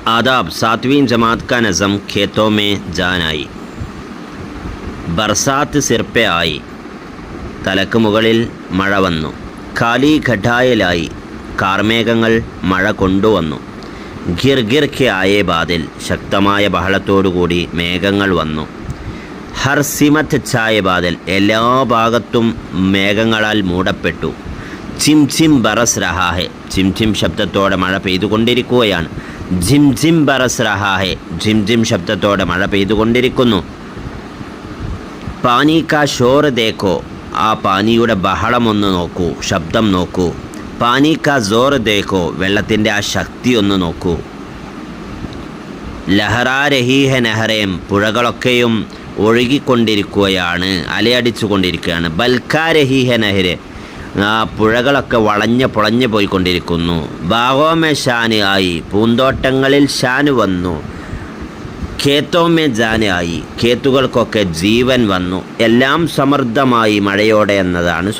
आदाब। 7वीं जमात का नज़म खेतों में जान आई। बरसात सिर पे आई, തലക്ക് മുകളിൽ മഴ വന്നു. കാലി ഘട്ടായിലായി, കാർമേഘങ്ങൾ മഴ കൊണ്ടുവന്നു. ഗിർ ഗിർ കെ ആയേ ബാദൽ, ശക്തമായ ബഹളത്തോടുകൂടി മേഘങ്ങൾ വന്നു. ഹർ സിമത്ത് ഛായ ബാദൽ, എല്ലാ ഭാഗത്തും മേഘങ്ങളാൽ മൂടപ്പെട്ടു. ചിം ചിം ബറസ് രഹാഹെ, ചിം ചിം ശബ്ദത്തോടെ മഴ പെയ്തുകൊണ്ടിരിക്കുകയാണ്. ജിം ജിം ബറസ് രഹാഹെ, ജിം ജിം ശബ്ദത്തോടെ മഴ പെയ്തുകൊണ്ടിരിക്കുന്നു. പാനി കാ ഷോർ ദേഖോ, ആ പാനിയുടെ ബഹളമൊന്ന് നോക്കൂ, ശബ്ദം നോക്കൂ. പാനി കാ സോർ ദേഖോ, വെള്ളത്തിൻ്റെ ആ ശക്തി ഒന്ന് നോക്കൂ. ലഹറാ രഹീഹ നെഹറേം, പുഴകളൊക്കെയും ഒഴുകിക്കൊണ്ടിരിക്കുകയാണ്, അലയടിച്ചു കൊണ്ടിരിക്കുകയാണ്. ബൽക്കാ രഹീഹ നെഹ്റെ, ആ പുഴകളൊക്കെ വളഞ്ഞ് പൊളഞ്ഞു പോയിക്കൊണ്ടിരിക്കുന്നു. ബാഗോമെ ഷാന് ആയി, പൂന്തോട്ടങ്ങളിൽ ഷാന് വന്നു. ഖേത്തോമെ ജാന് ആയി, ഖേത്തുകൾക്കൊക്കെ ജീവൻ വന്നു. എല്ലാം സമൃദ്ധമായി മഴയോടെ എന്നതാണ്